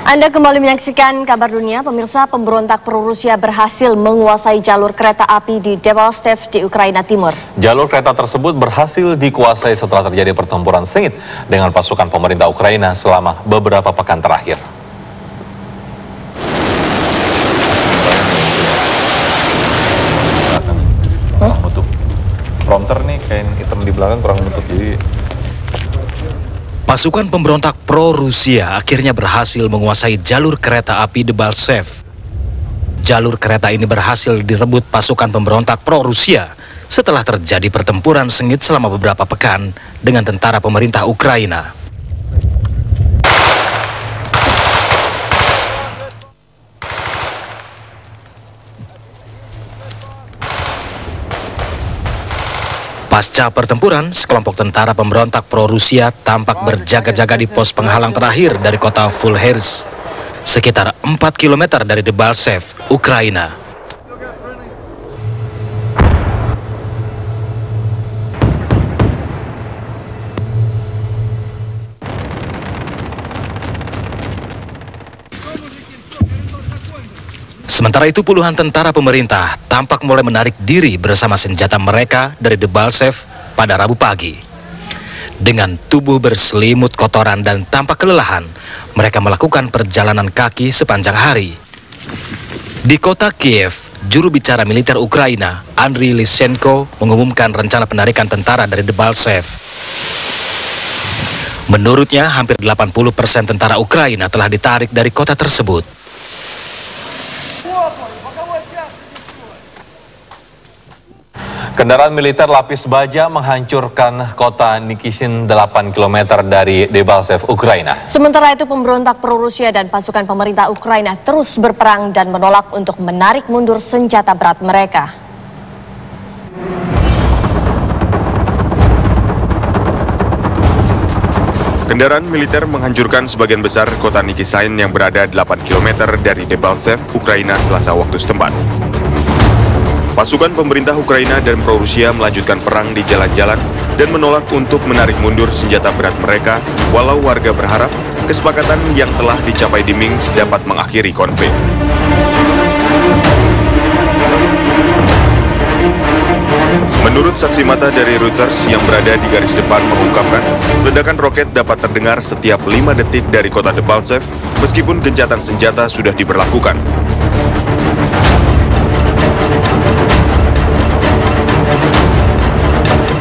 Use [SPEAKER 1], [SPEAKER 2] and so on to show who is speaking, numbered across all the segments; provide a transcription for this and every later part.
[SPEAKER 1] Anda kembali menyaksikan kabar dunia. Pemirsa, pemberontak pro-Rusia berhasil menguasai jalur kereta api di Debaltseve di Ukraina Timur.
[SPEAKER 2] Jalur kereta tersebut berhasil dikuasai setelah terjadi pertempuran sengit dengan pasukan pemerintah Ukraina selama beberapa pekan terakhir. Kurang nutup. Prompter nih kain hitam di belakang kurang nutup, jadi
[SPEAKER 3] pasukan pemberontak pro-Rusia akhirnya berhasil menguasai jalur kereta api Debaltseve. Jalur kereta ini berhasil direbut pasukan pemberontak pro-Rusia setelah terjadi pertempuran sengit selama beberapa pekan dengan tentara pemerintah Ukraina. Pasca pertempuran, sekelompok tentara pemberontak pro-Rusia tampak berjaga-jaga di pos penghalang terakhir dari kota Vulhers, sekitar 4 km dari Debaltseve, Ukraina. Sementara itu, puluhan tentara pemerintah tampak mulai menarik diri bersama senjata mereka dari Debaltseve pada Rabu pagi. Dengan tubuh berselimut kotoran dan tampak kelelahan, mereka melakukan perjalanan kaki sepanjang hari. Di kota Kiev, juru bicara militer Ukraina, Andriy Lysenko, mengumumkan rencana penarikan tentara dari Debaltseve. Menurutnya, hampir 80% tentara Ukraina telah ditarik dari kota tersebut.
[SPEAKER 2] kendaraan militer lapis baja menghancurkan kota Nikishin 8 km dari Debaltseve, Ukraina.
[SPEAKER 1] Sementara itu, pemberontak pro-Rusia dan pasukan pemerintah Ukraina terus berperang dan menolak untuk menarik mundur senjata berat mereka.
[SPEAKER 4] Kendaraan militer menghancurkan sebagian besar kota Nikishin yang berada 8 km dari Debaltseve, Ukraina Selasa waktu setempat. Pasukan pemerintah Ukraina dan pro-Rusia melanjutkan perang di jalan-jalan dan menolak untuk menarik mundur senjata berat mereka, walau warga berharap kesepakatan yang telah dicapai di Minsk dapat mengakhiri konflik. Menurut saksi mata dari Reuters yang berada di garis depan mengungkapkan, ledakan roket dapat terdengar setiap 5 detik dari kota Debaltseve meskipun gencatan senjata sudah diberlakukan.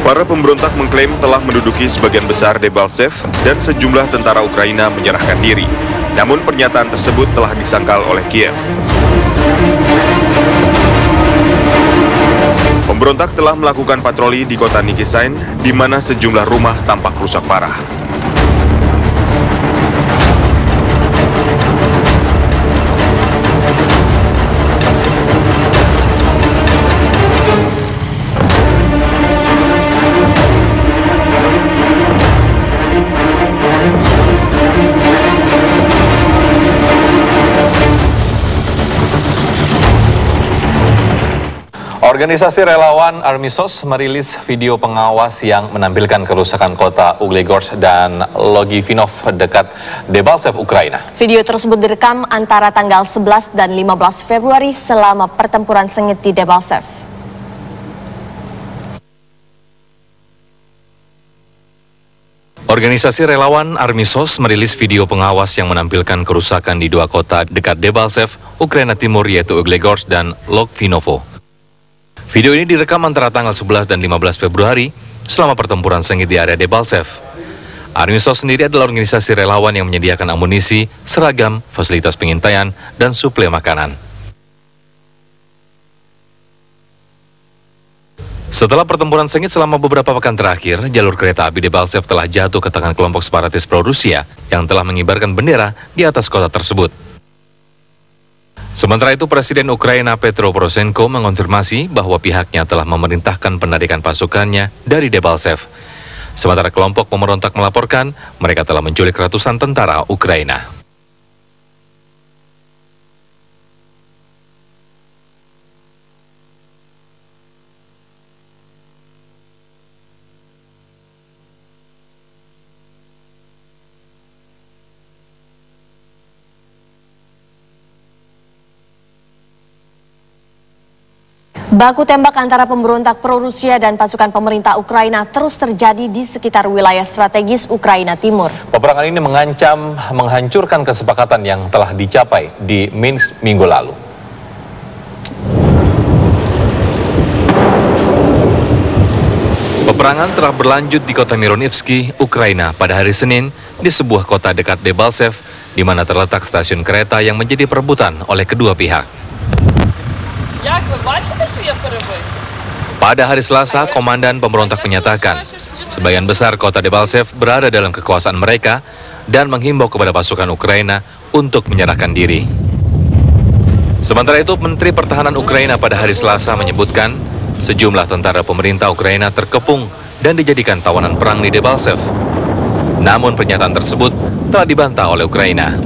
[SPEAKER 4] Para pemberontak mengklaim telah menduduki sebagian besar Debaltseve dan sejumlah tentara Ukraina menyerahkan diri. Namun pernyataan tersebut telah disangkal oleh Kiev. Pemberontak telah melakukan patroli di kota Nikishin, di mana sejumlah rumah tampak rusak parah.
[SPEAKER 2] Organisasi relawan Army SOS merilis video pengawas yang menampilkan kerusakan kota Uglegorsk dan Logivinov dekat Debaltseve, Ukraina.
[SPEAKER 1] Video tersebut direkam antara tanggal 11 dan 15 Februari selama pertempuran sengit di Debaltseve.
[SPEAKER 3] Organisasi relawan Army SOS merilis video pengawas yang menampilkan kerusakan di dua kota dekat Debaltseve, Ukraina Timur, yaitu Uglegorsk dan Logvinovo. Video ini direkam antara tanggal 11 dan 15 Februari selama pertempuran sengit di area Debaltseve. Army SOS sendiri adalah organisasi relawan yang menyediakan amunisi, seragam, fasilitas pengintaian, dan suplai makanan. Setelah pertempuran sengit selama beberapa pekan terakhir, jalur kereta api Debaltseve telah jatuh ke tangan kelompok separatis pro-Rusia yang telah mengibarkan bendera di atas kota tersebut. Sementara itu, Presiden Ukraina Petro Poroshenko mengonfirmasi bahwa pihaknya telah memerintahkan penarikan pasukannya dari Debaltseve. Sementara kelompok pemberontak melaporkan mereka telah menculik ratusan tentara Ukraina.
[SPEAKER 1] Baku tembak antara pemberontak pro-Rusia dan pasukan pemerintah Ukraina terus terjadi di sekitar wilayah strategis Ukraina Timur.
[SPEAKER 2] Peperangan ini mengancam menghancurkan kesepakatan yang telah dicapai di Minsk minggu lalu. Peperangan telah berlanjut di kota Mironivsky, Ukraina pada hari Senin di sebuah kota dekat Debaltseve, di mana terletak stasiun kereta yang menjadi perebutan oleh kedua pihak. Pada hari Selasa, komandan pemberontak menyatakan sebagian besar kota Debaltseve berada dalam kekuasaan mereka dan menghimbau kepada pasukan Ukraina untuk menyerahkan diri. Sementara itu, Menteri Pertahanan Ukraina pada hari Selasa menyebutkan sejumlah tentara pemerintah Ukraina terkepung dan dijadikan tawanan perang di Debaltseve. Namun pernyataan tersebut telah dibantah oleh Ukraina.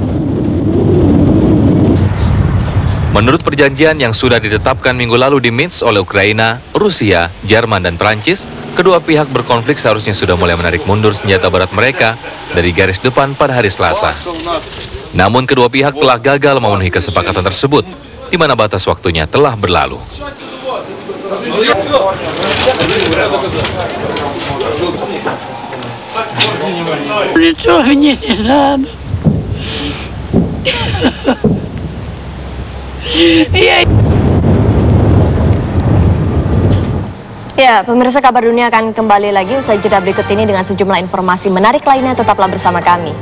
[SPEAKER 2] Menurut perjanjian yang sudah ditetapkan minggu lalu di Minsk oleh Ukraina, Rusia, Jerman, dan Prancis, kedua pihak berkonflik seharusnya sudah mulai menarik mundur senjata berat mereka dari garis depan pada hari Selasa. Namun kedua pihak telah gagal memenuhi kesepakatan tersebut, di mana batas waktunya telah berlalu.
[SPEAKER 1] Ya, pemirsa, kabar dunia akan kembali lagi usai jeda berikut ini dengan sejumlah informasi menarik lainnya. Tetaplah bersama kami.